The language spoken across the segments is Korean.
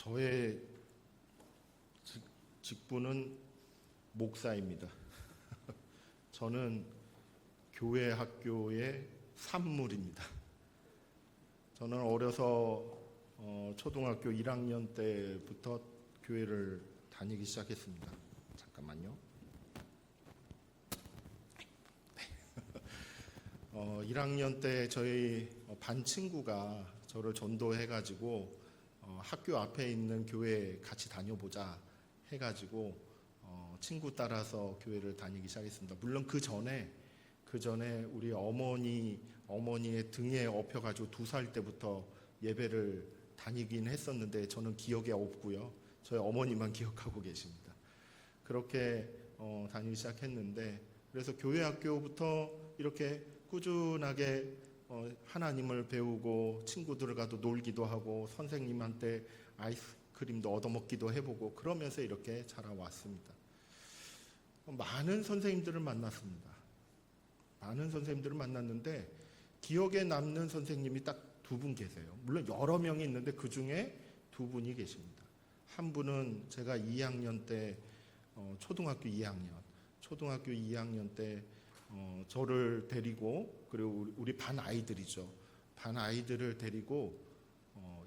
저의 직분은 목사입니다. 저는 교회 학교의 산물입니다. 저는 어려서 초등학교 1학년 때부터 교회를 다니기 시작했습니다. 잠깐만요. 1학년 때 저희 반 친구가 저를 전도해가지고 학교 앞에 있는 교회 같이 다녀보자 해가지고 친구 따라서 교회를 다니기 시작했습니다. 물론 그 전에 우리 어머니의 등에 업혀가지고 2살 때부터 예배를 다니긴 했었는데 저는 기억에 없고요. 저희 어머니만 기억하고 계십니다. 그렇게 다니기 시작했는데, 그래서 교회 학교부터 이렇게 꾸준하게 하나님을 배우고 친구들과도 놀기도 하고 선생님한테 아이스크림도 얻어먹기도 해보고 그러면서 이렇게 자라왔습니다. 많은 선생님들을 만났습니다. 많은 선생님들을 만났는데 기억에 남는 선생님이 딱 2분 계세요. 물론 여러 명이 있는데 그 중에 2분이 계십니다. 한 분은 제가 2학년 때 초등학교 2학년 때 저를 데리고, 그리고 우리 반 아이들이죠. 반 아이들을 데리고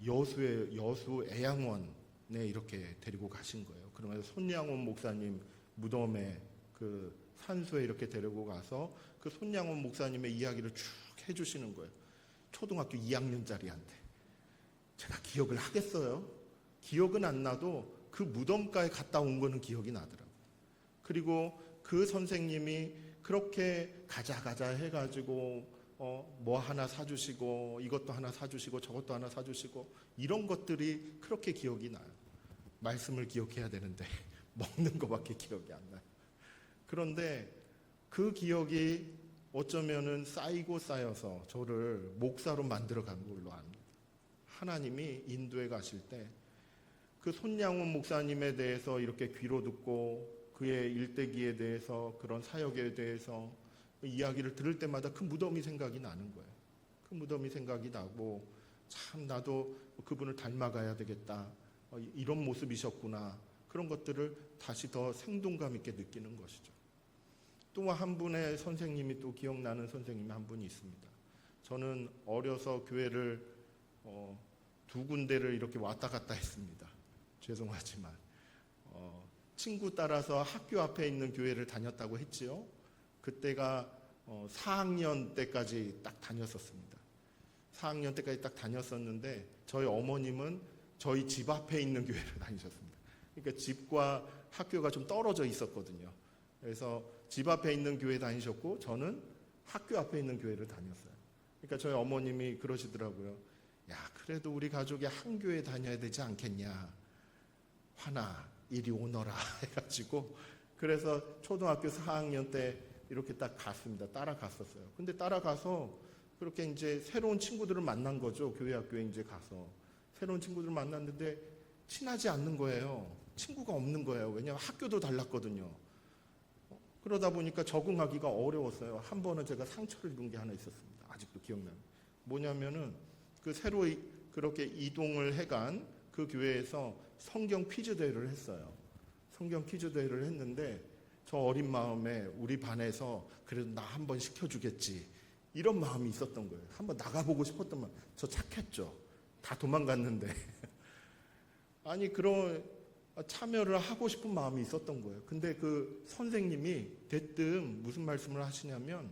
여수 애양원에 이렇게 데리고 가신 거예요. 그러면서 손양원 목사님 무덤에 그 산소에 이렇게 데리고 가서 그 손양원 목사님의 이야기를 쭉 해주시는 거예요. 초등학교 2학년짜리한테. 제가 기억을 하겠어요? 기억은 안 나도 그 무덤가에 갔다 온 거는 기억이 나더라고요. 그리고 그 선생님이 그렇게 가자 해가지고 뭐 하나 사주시고 이것도 하나 사주시고 저것도 하나 사주시고 이런 것들이 그렇게 기억이 나요. 말씀을 기억해야 되는데 먹는 거밖에 기억이 안 나요. 그런데 그 기억이 어쩌면은 쌓이고 쌓여서 저를 목사로 만들어 간 걸로 압니다. 하나님이 인도에 가실 때 그 손양원 목사님에 대해서 이렇게 귀로 듣고 그의 일대기에 대해서, 그런 사역에 대해서 이야기를 들을 때마다 그 무덤이 생각이 나는 거예요. 그 무덤이 생각이 나고, 참 나도 그분을 닮아가야 되겠다, 이런 모습이셨구나, 그런 것들을 다시 더 생동감 있게 느끼는 것이죠. 또 한 분의 선생님이, 또 기억나는 선생님이 한 분이 있습니다. 저는 어려서 교회를 2군데를 이렇게 왔다 갔다 했습니다. 죄송하지만 친구 따라서 학교 앞에 있는 교회를 다녔다고 했지요. 그때가 4학년 때까지 딱 다녔었습니다. 4학년 때까지 딱 다녔었는데 저희 어머님은 저희 집 앞에 있는 교회를 다니셨습니다. 그러니까 집과 학교가 좀 떨어져 있었거든요. 그래서 집 앞에 있는 교회 다니셨고 저는 학교 앞에 있는 교회를 다녔어요. 그러니까 저희 어머님이 그러시더라고요. 야, 그래도 우리 가족이 한 교회 다녀야 되지 않겠냐. 화나 이리 오너라 해가지고, 그래서 초등학교 4학년 때 이렇게 딱 갔습니다. 따라갔었어요. 근데 따라가서 그렇게 이제 새로운 친구들을 만난 거죠. 교회 학교에 이제 가서 새로운 친구들을 만났는데 친하지 않는 거예요. 친구가 없는 거예요. 왜냐하면 학교도 달랐거든요. 그러다 보니까 적응하기가 어려웠어요. 한 번은 제가 상처를 입은 게 하나 있었습니다. 아직도 기억나요. 뭐냐면은 그 새로 그렇게 이동을 해간 그 교회에서 성경 퀴즈 대회를 했어요. 성경 퀴즈 대회를 했는데 저 어린 마음에 우리 반에서 그래도 나 한번 시켜주겠지, 이런 마음이 있었던 거예요. 한번 나가보고 싶었던 마음. 저 착했죠. 다 도망갔는데 아니 그런 참여를 하고 싶은 마음이 있었던 거예요. 근데 그 선생님이 대뜸 무슨 말씀을 하시냐면,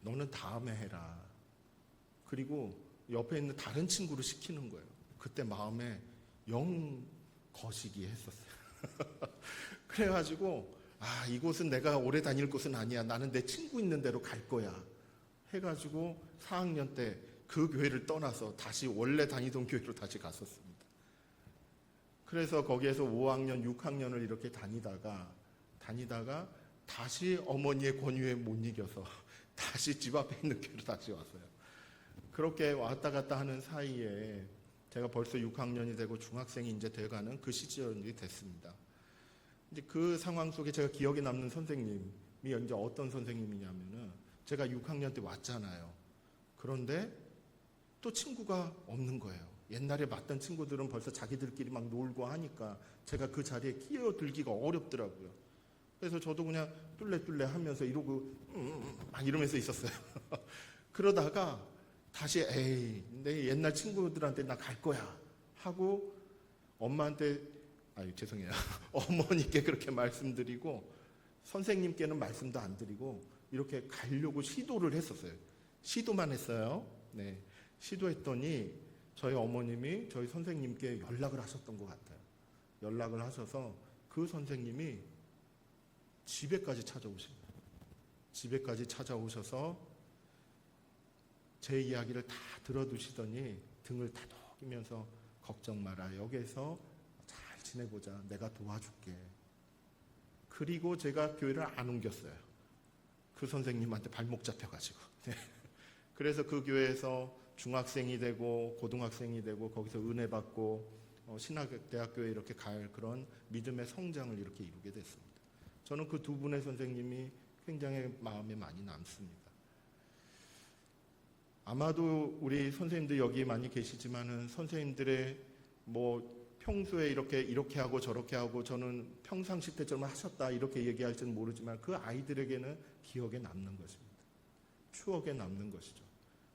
너는 다음에 해라. 그리고 옆에 있는 다른 친구를 시키는 거예요. 그때 마음에 영 거시기 했었어요. 그래가지고 이곳은 내가 오래 다닐 곳은 아니야. 나는 내 친구 있는 데로 갈 거야 해가지고 4학년 때 그 교회를 떠나서 다시 원래 다니던 교회로 다시 갔었습니다. 그래서 거기에서 5학년, 6학년을 이렇게 다니다가 다시 어머니의 권유에 못 이겨서 다시 집 앞에 있는 교회로 다시 왔어요. 그렇게 왔다 갔다 하는 사이에 제가 벌써 6학년이 되고 중학생이 이제 돼가는 그 시절이 됐습니다. 이제 그 상황 속에 제가 기억에 남는 선생님이 이제 어떤 선생님이냐면은, 제가 6학년 때 왔잖아요. 그런데 또 친구가 없는 거예요. 옛날에 봤던 친구들은 벌써 자기들끼리 막 놀고 하니까 제가 그 자리에 끼어들기가 어렵더라고요. 그래서 저도 그냥 뚫레뚫레 하면서 이러고 막 이러면서 있었어요. 그러다가 다시 에이, 내 옛날 친구들한테 나 갈 거야 하고 엄마한테 죄송해요. 어머니께 그렇게 말씀드리고 선생님께는 말씀도 안 드리고 이렇게 가려고 시도를 했었어요. 시도만 했어요. 네, 시도했더니 저희 어머님이 저희 선생님께 연락을 하셨던 것 같아요. 연락을 하셔서 그 선생님이 집에까지 찾아오십니다. 집에까지 찾아오셔서 제 이야기를 다 들어두시더니 등을 다독이면서 걱정 마라. 여기에서 잘 지내보자. 내가 도와줄게. 그리고 제가 교회를 안 옮겼어요. 그 선생님한테 발목 잡혀가지고. 네. 그래서 그 교회에서 중학생이 되고 고등학생이 되고 거기서 은혜 받고 신학대학교에 이렇게 갈 그런 믿음의 성장을 이렇게 이루게 됐습니다. 저는 그 두 분의 선생님이 굉장히 마음에 많이 남습니다. 아마도 우리 선생님들 여기 많이 계시지만은 선생님들의 평소에 이렇게 하고 저렇게 하고 저는 평상시 때처럼 하셨다 이렇게 얘기할지는 모르지만 그 아이들에게는 기억에 남는 것입니다. 추억에 남는 것이죠.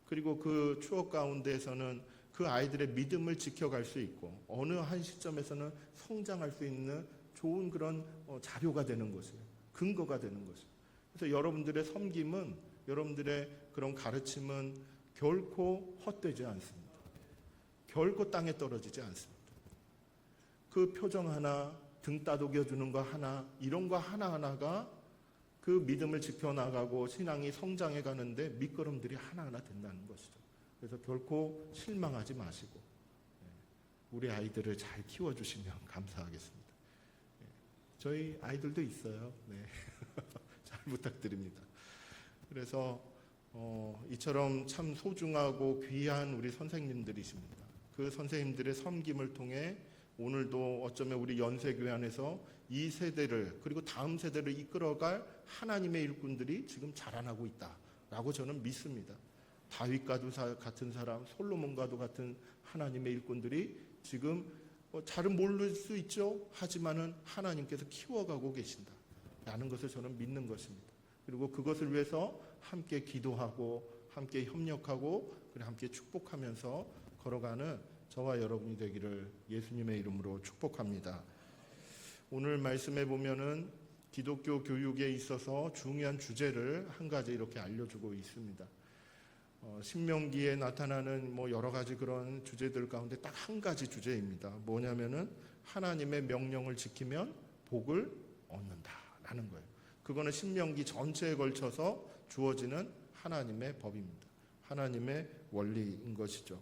그리고 그 추억 가운데에서는 그 아이들의 믿음을 지켜갈 수 있고 어느 한 시점에서는 성장할 수 있는 좋은 그런 자료가 되는 것이에요. 근거가 되는 것이에요. 그래서 여러분들의 섬김은 여러분들의 그런 가르침은 결코 헛되지 않습니다. 결코 땅에 떨어지지 않습니다. 그 표정 하나, 등 따독여주는 거 하나, 이런 거 하나하나가 그 믿음을 지켜나가고 신앙이 성장해 가는데 밑거름들이 하나하나 된다는 것이죠. 그래서 결코 실망하지 마시고 우리 아이들을 잘 키워주시면 감사하겠습니다. 저희 아이들도 있어요. 네. 잘 부탁드립니다. 그래서 이처럼 참 소중하고 귀한 우리 선생님들이십니다. 그 선생님들의 섬김을 통해 오늘도 어쩌면 우리 연세교회 안에서 이 세대를 그리고 다음 세대를 이끌어갈 하나님의 일꾼들이 지금 자라나고 있다라고 저는 믿습니다. 다윗과도 같은 사람, 솔로몬과도 같은 하나님의 일꾼들이 지금 잘은 모를 수 있죠. 하지만은 하나님께서 키워가고 계신다라는 것을 저는 믿는 것입니다. 그리고 그것을 위해서 함께 기도하고 함께 협력하고 그리고 함께 축복하면서 걸어가는 저와 여러분이 되기를 예수님의 이름으로 축복합니다. 오늘 말씀에 보면은 기독교 교육에 있어서 중요한 주제를 한 가지 이렇게 알려주고 있습니다. 신명기에 나타나는 여러 가지 그런 주제들 가운데 딱 한 가지 주제입니다. 뭐냐면은 하나님의 명령을 지키면 복을 얻는다라는 거예요. 그거는 신명기 전체에 걸쳐서 주어지는 하나님의 법입니다. 하나님의 원리인 것이죠.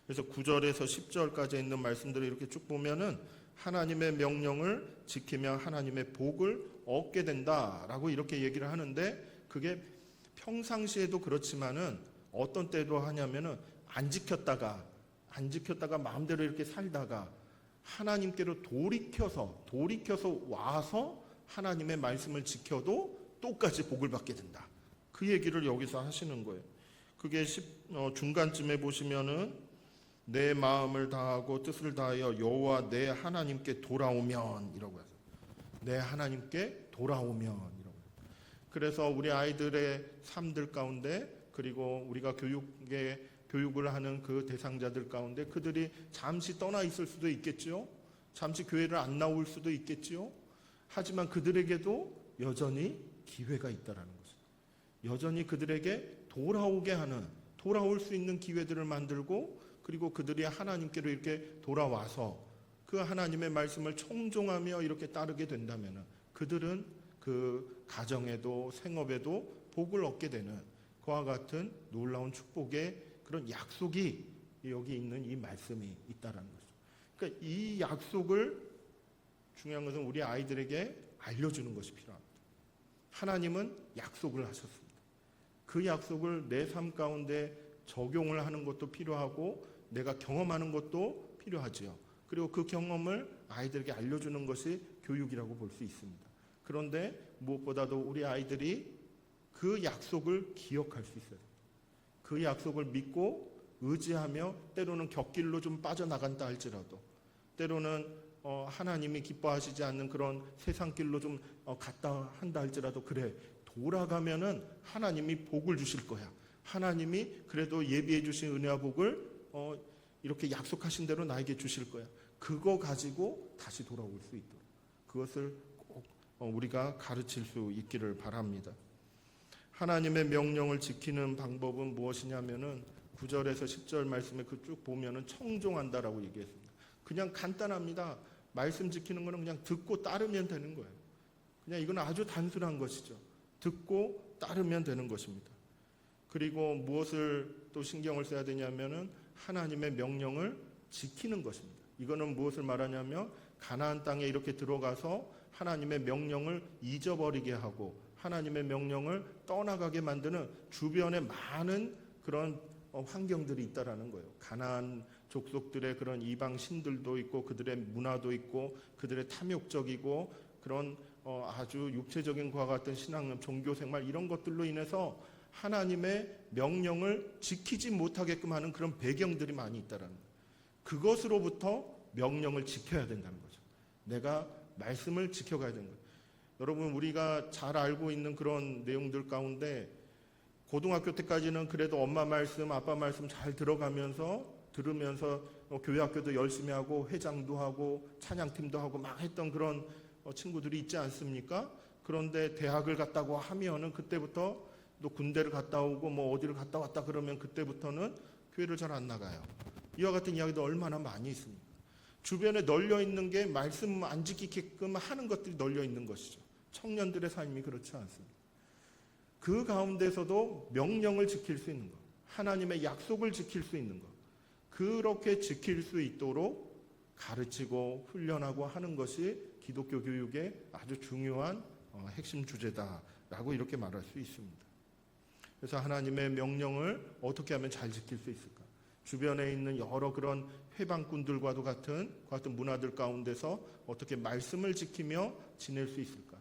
그래서 9절에서 10절까지 있는 말씀들을 이렇게 쭉 보면은 하나님의 명령을 지키면 하나님의 복을 얻게 된다라고 이렇게 얘기를 하는데 그게 평상시에도 그렇지만은 어떤 때도 하냐면은 안 지켰다가 마음대로 이렇게 살다가 하나님께로 돌이켜서 와서 하나님의 말씀을 지켜도 똑같이 복을 받게 된다. 그 얘기를 여기서 하시는 거예요. 그게 중간쯤에 보시면은 내 마음을 다하고 뜻을 다하여 여호와 내 하나님께 돌아오면 이라고 해서 내 하나님께 돌아오면 이라고. 그래서 우리 아이들의 삶들 가운데 그리고 우리가 교육을 하는 그 대상자들 가운데 그들이 잠시 떠나 있을 수도 있겠죠. 잠시 교회를 안 나올 수도 있겠죠. 하지만 그들에게도 여전히 기회가 있다라는 거죠. 여전히 그들에게 돌아올 수 있는 기회들을 만들고 그리고 그들이 하나님께로 이렇게 돌아와서 그 하나님의 말씀을 청종하며 이렇게 따르게 된다면 그들은 그 가정에도 생업에도 복을 얻게 되는 그와 같은 놀라운 축복의 그런 약속이 여기 있는 이 말씀이 있다라는 거죠. 그러니까 이 약속을 중요한 것은 우리 아이들에게 알려주는 것이 필요합니다. 하나님은 약속을 하셨습니다. 그 약속을 내 삶 가운데 적용을 하는 것도 필요하고 내가 경험하는 것도 필요하지요. 그리고 그 경험을 아이들에게 알려주는 것이 교육이라고 볼 수 있습니다. 그런데 무엇보다도 우리 아이들이 그 약속을 기억할 수 있어요. 그 약속을 믿고 의지하며 때로는 곁길로 좀 빠져나간다 할지라도 때로는 하나님이 기뻐하시지 않는 그런 세상길로 좀 갔다 한다 할지라도 그래 돌아가면은 하나님이 복을 주실 거야. 하나님이 그래도 예비해 주신 은혜와 복을 이렇게 약속하신 대로 나에게 주실 거야. 그거 가지고 다시 돌아올 수 있도록 그것을 꼭 우리가 가르칠 수 있기를 바랍니다. 하나님의 명령을 지키는 방법은 무엇이냐면은 9절에서 10절 말씀에 그 쭉 보면은 청종한다라고 얘기했습니다. 그냥 간단합니다. 말씀 지키는 거는 그냥 듣고 따르면 되는 거예요. 그냥 이건 아주 단순한 것이죠. 듣고 따르면 되는 것입니다. 그리고 무엇을 또 신경을 써야 되냐면은 하나님의 명령을 지키는 것입니다. 이거는 무엇을 말하냐면 가나안 땅에 이렇게 들어가서 하나님의 명령을 잊어버리게 하고 하나님의 명령을 떠나가게 만드는 주변에 많은 그런 환경들이 있다라는 거예요. 가나안 족속들의 그런 이방 신들도 있고 그들의 문화도 있고 그들의 탐욕적이고 그런 아주 육체적인 것과 같은 신앙, 종교 생활 이런 것들로 인해서 하나님의 명령을 지키지 못하게끔 하는 그런 배경들이 많이 있다라는 거예요. 그것으로부터 명령을 지켜야 된다는 거죠. 내가 말씀을 지켜가야 되는 거예요. 여러분 우리가 잘 알고 있는 그런 내용들 가운데 고등학교 때까지는 그래도 엄마 말씀, 아빠 말씀 잘 들으면서 교회 학교도 열심히 하고 회장도 하고 찬양팀도 하고 막 했던 그런 친구들이 있지 않습니까? 그런데 대학을 갔다고 하면은 그때부터 또 군대를 갔다 오고 뭐 어디를 갔다 왔다 그러면 그때부터는 교회를 잘 안 나가요. 이와 같은 이야기도 얼마나 많이 있습니까? 주변에 널려 있는 게 말씀 안 지키게끔 하는 것들이 널려 있는 것이죠. 청년들의 삶이 그렇지 않습니다. 그 가운데서도 명령을 지킬 수 있는 것, 하나님의 약속을 지킬 수 있는 것, 그렇게 지킬 수 있도록 가르치고 훈련하고 하는 것이 기독교 교육의 아주 중요한 핵심 주제다라고 이렇게 말할 수 있습니다. 그래서 하나님의 명령을 어떻게 하면 잘 지킬 수 있을까? 주변에 있는 여러 그런 회방꾼들과도 같은 문화들 가운데서 어떻게 말씀을 지키며 지낼 수 있을까?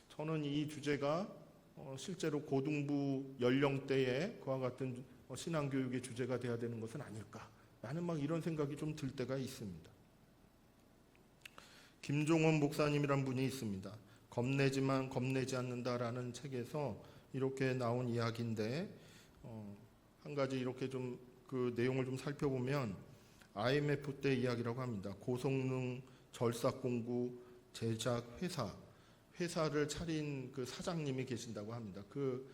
저는 이 주제가 실제로 고등부 연령대에 그와 같은 신앙교육의 주제가 돼야 되는 것은 아닐까라는 막 이런 생각이 좀 들 때가 있습니다. 김종원 목사님이란 분이 있습니다. 겁내지만 겁내지 않는다라는 책에서 이렇게 나온 이야기인데 한 가지 이렇게 좀 그 내용을 좀 살펴보면 IMF 때 이야기라고 합니다. 고성능 절삭공구 제작 회사를 차린 그 사장님이 계신다고 합니다. 그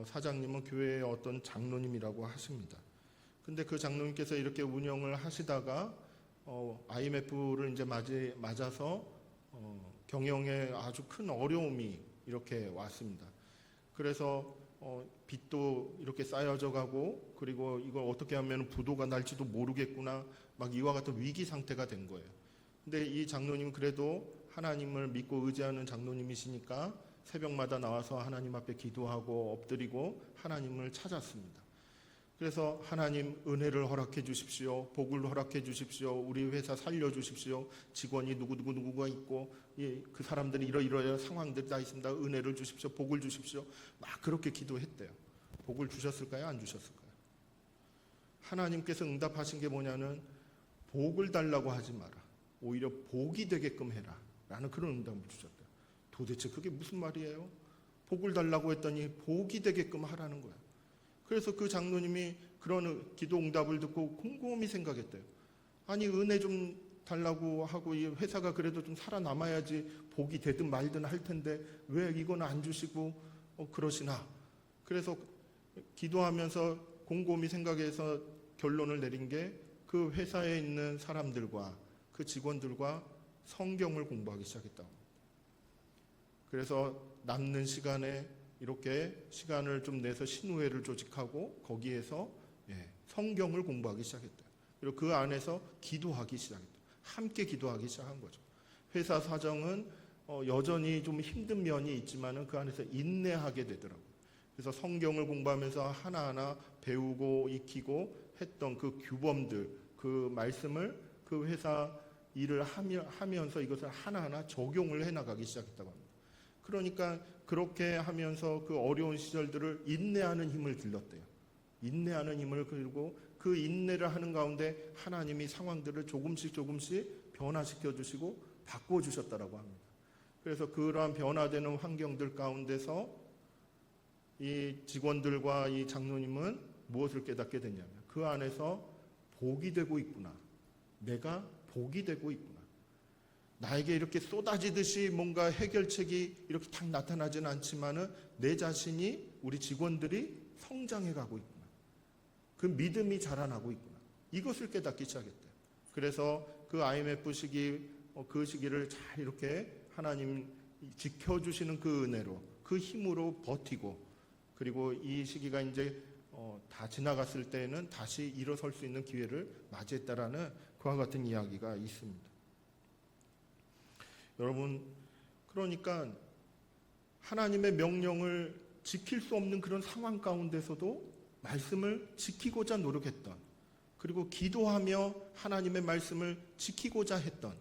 사장님은 교회의 어떤 장로님이라고 하십니다. 근데 그 장로님께서 이렇게 운영을 하시다가 IMF를 이제 맞아서 경영에 아주 큰 어려움이 이렇게 왔습니다. 그래서 빚도 이렇게 쌓여져 가고 그리고 이걸 어떻게 하면 부도가 날지도 모르겠구나 막 이와 같은 위기 상태가 된 거예요. 근데 이 장로님은 그래도 하나님을 믿고 의지하는 장로님이시니까 새벽마다 나와서 하나님 앞에 기도하고 엎드리고 하나님을 찾았습니다. 그래서 하나님 은혜를 허락해 주십시오. 복을 허락해 주십시오. 우리 회사 살려주십시오. 직원이 누구가 있고 그 사람들이 이러이러한 상황들이 다 있습니다. 은혜를 주십시오. 복을 주십시오. 막 그렇게 기도했대요. 복을 주셨을까요? 안 주셨을까요? 하나님께서 응답하신 게 뭐냐는 복을 달라고 하지 마라. 오히려 복이 되게끔 해라. 라는 그런 응답을 주셨대요. 도대체 그게 무슨 말이에요? 복을 달라고 했더니 복이 되게끔 하라는 거예요. 그래서 그 장로님이 그런 기도 응답을 듣고 곰곰이 생각했대요. 아니 은혜 좀 달라고 하고 이 회사가 그래도 좀 살아남아야지 복이 되든 말든 할 텐데 왜 이건 안 주시고 그러시나. 그래서 기도하면서 곰곰이 생각해서 결론을 내린 게 그 회사에 있는 사람들과 그 직원들과 성경을 공부하기 시작했다고. 그래서 남는 시간에 이렇게 시간을 좀 내서 신우회를 조직하고 거기에서 성경을 공부하기 시작했대요. 그리고 그 안에서 기도하기 시작했대요. 함께 기도하기 시작한 거죠. 회사 사정은 여전히 좀 힘든 면이 있지만은 그 안에서 인내하게 되더라고요. 그래서 성경을 공부하면서 하나하나 배우고 익히고 했던 그 규범들, 그 말씀을 그 회사 일을 하면서 이것을 하나하나 적용을 해나가기 시작했다고 합니다. 그러니까 그렇게 하면서 그 어려운 시절들을 인내하는 힘을 길렀대요. 인내하는 힘을 그리고 그 인내를 하는 가운데 하나님이 상황들을 조금씩 변화시켜 주시고 바꾸어 주셨다라고 합니다. 그래서 그러한 변화되는 환경들 가운데서 이 직원들과 이 장로님은 무엇을 깨닫게 되냐면 그 안에서 복이 되고 있구나. 내가 복이 되고 있구나. 나에게 이렇게 쏟아지듯이 뭔가 해결책이 이렇게 딱 나타나지는 않지만은 내 자신이 우리 직원들이 성장해 가고 있구나. 그 믿음이 자라나고 있구나. 이것을 깨닫기 시작했대요. 그래서 그 IMF 시기 그 시기를 잘 이렇게 하나님 지켜주시는 그 은혜로 그 힘으로 버티고 그리고 이 시기가 이제 다 지나갔을 때에는 다시 일어설 수 있는 기회를 맞이했다라는 그와 같은 이야기가 있습니다. 여러분, 그러니까 하나님의 명령을 지킬 수 없는 그런 상황 가운데서도 말씀을 지키고자 노력했던, 그리고 기도하며 하나님의 말씀을 지키고자 했던,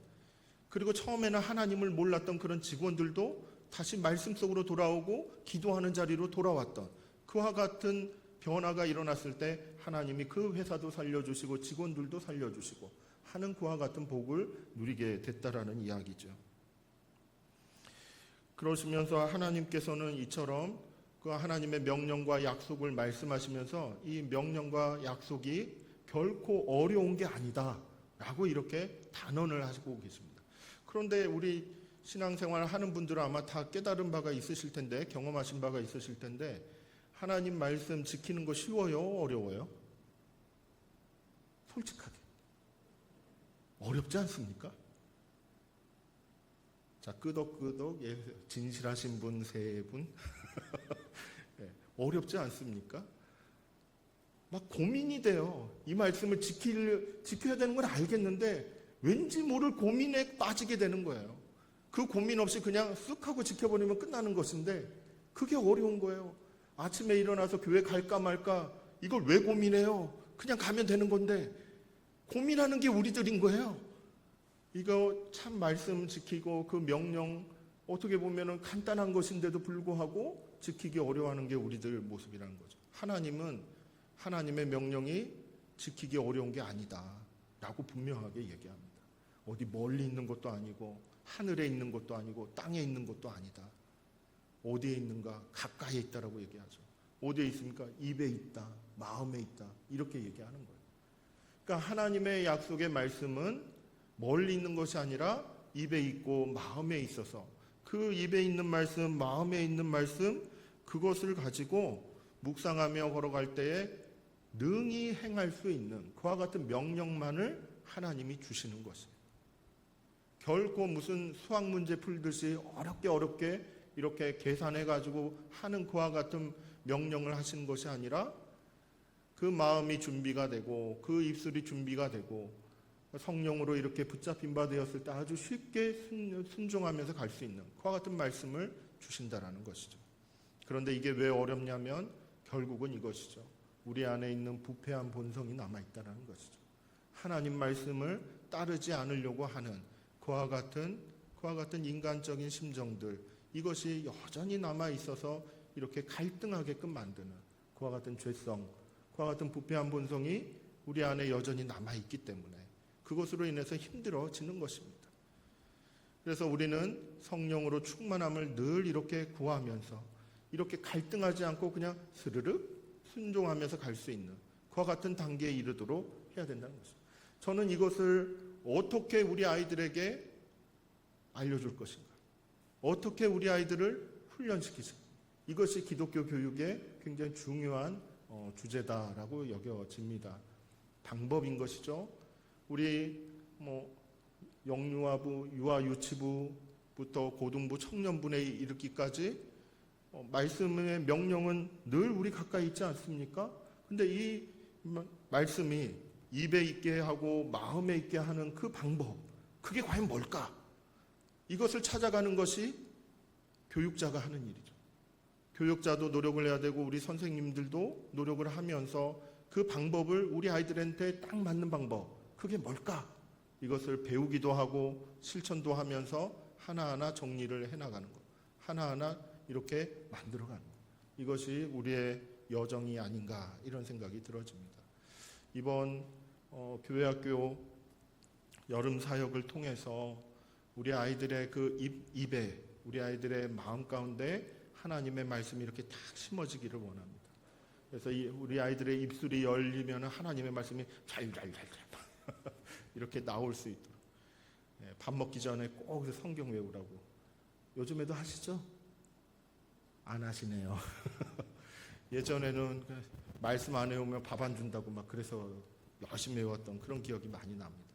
그리고 처음에는 하나님을 몰랐던 그런 직원들도 다시 말씀 속으로 돌아오고 기도하는 자리로 돌아왔던 그와 같은 변화가 일어났을 때 하나님이 그 회사도 살려주시고 직원들도 살려주시고 하는 그와 같은 복을 누리게 됐다라는 이야기죠. 그러시면서 하나님께서는 이처럼 그 하나님의 명령과 약속을 말씀하시면서 이 명령과 약속이 결코 어려운 게 아니다 라고 이렇게 단언을 하시고 계십니다. 그런데 우리 신앙생활 하는 분들은 아마 다 깨달은 바가 있으실 텐데, 경험하신 바가 있으실 텐데, 하나님 말씀 지키는 거 쉬워요? 어려워요? 솔직하게 어렵지 않습니까? 자, 끄덕끄덕 진실하신 분 세 분 네, 어렵지 않습니까? 막 고민이 돼요. 이 말씀을 지켜야 되는 걸 알겠는데 왠지 모를 고민에 빠지게 되는 거예요. 그 고민 없이 그냥 쓱 하고 지켜버리면 끝나는 것인데 그게 어려운 거예요. 아침에 일어나서 교회 갈까 말까 이걸 왜 고민해요? 그냥 가면 되는 건데 고민하는 게 우리들인 거예요. 이거 참 말씀 지키고 그 명령 어떻게 보면은 간단한 것인데도 불구하고 지키기 어려워하는 게 우리들 모습이라는 거죠. 하나님은 하나님의 명령이 지키기 어려운 게 아니다 라고 분명하게 얘기합니다. 어디 멀리 있는 것도 아니고 하늘에 있는 것도 아니고 땅에 있는 것도 아니다. 어디에 있는가? 가까이에 있다라고 얘기하죠. 어디에 있습니까? 입에 있다, 마음에 있다, 이렇게 얘기하는 거예요. 그러니까 하나님의 약속의 말씀은 멀리 있는 것이 아니라 입에 있고 마음에 있어서 그 입에 있는 말씀, 마음에 있는 말씀, 그것을 가지고 묵상하며 걸어갈 때에 능히 행할 수 있는 그와 같은 명령만을 하나님이 주시는 것이에요. 결코 무슨 수학 문제 풀듯이 어렵게 이렇게 계산해가지고 하는 그와 같은 명령을 하시는 것이 아니라 그 마음이 준비가 되고 그 입술이 준비가 되고 성령으로 이렇게 붙잡힌 바 되었을 때 아주 쉽게 순종하면서 갈 수 있는 그와 같은 말씀을 주신다라는 것이죠. 그런데 이게 왜 어렵냐면 결국은 이것이죠. 우리 안에 있는 부패한 본성이 남아있다는 것이죠. 하나님 말씀을 따르지 않으려고 하는 그와 같은 인간적인 심정들, 이것이 여전히 남아있어서 이렇게 갈등하게끔 만드는 그와 같은 죄성, 그와 같은 부패한 본성이 우리 안에 여전히 남아있기 때문에 그것으로 인해서 힘들어지는 것입니다. 그래서 우리는 성령으로 충만함을 늘 이렇게 구하면서 이렇게 갈등하지 않고 그냥 스르륵 순종하면서 갈 수 있는 그와 같은 단계에 이르도록 해야 된다는 것입니다. 저는 이것을 어떻게 우리 아이들에게 알려줄 것인가? 어떻게 우리 아이들을 훈련시키실까? 이것이 기독교 교육의 굉장히 중요한 주제다라고 여겨집니다. 방법인 것이죠. 우리 영유아부, 유아유치부부터 고등부, 청년부에 이르기까지 말씀의 명령은 늘 우리 가까이 있지 않습니까? 근데 이 말씀이 입에 있게 하고 마음에 있게 하는 그 방법, 그게 과연 뭘까? 이것을 찾아가는 것이 교육자가 하는 일이죠. 교육자도 노력을 해야 되고 우리 선생님들도 노력을 하면서 그 방법을 우리 아이들한테 딱 맞는 방법, 그게 뭘까? 이것을 배우기도 하고 실천도 하면서 하나하나 정리를 해나가는 것, 하나하나 이렇게 만들어가는 것, 이것이 우리의 여정이 아닌가 이런 생각이 들어집니다. 이번 교회학교 여름 사역을 통해서 우리 아이들의 그 입에, 우리 아이들의 마음 가운데 하나님의 말씀이 이렇게 딱 심어지기를 원합니다. 그래서 우리 아이들의 입술이 열리면 하나님의 말씀이 잘잘잘잘 이렇게 나올 수 있도록, 밥 먹기 전에 꼭 성경 외우라고. 요즘에도 하시죠? 안 하시네요. 예전에는 말씀 안 외우면 밥 안 준다고 막 그래서 열심히 외웠던 그런 기억이 많이 납니다.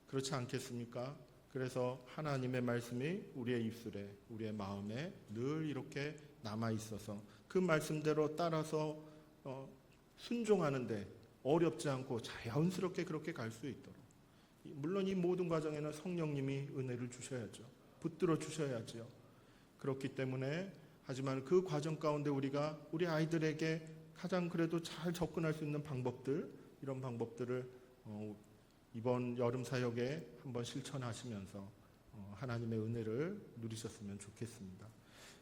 그렇지 않겠습니까? 그래서 하나님의 말씀이 우리의 입술에, 우리의 마음에 늘 이렇게 남아 있어서 그 말씀대로 따라서 순종하는데 어렵지 않고 자연스럽게 그렇게 갈 수 있도록, 물론 이 모든 과정에는 성령님이 은혜를 주셔야죠. 붙들어 주셔야죠. 그렇기 때문에, 하지만 그 과정 가운데 우리가 우리 아이들에게 가장 그래도 잘 접근할 수 있는 방법들, 이런 방법들을 이번 여름 사역에 한번 실천하시면서 하나님의 은혜를 누리셨으면 좋겠습니다.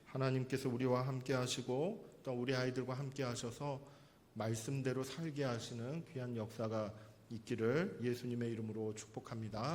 하나님께서 우리와 함께 하시고 또 우리 아이들과 함께 하셔서 말씀대로 살게 하시는 귀한 역사가 있기를 예수님의 이름으로 축복합니다.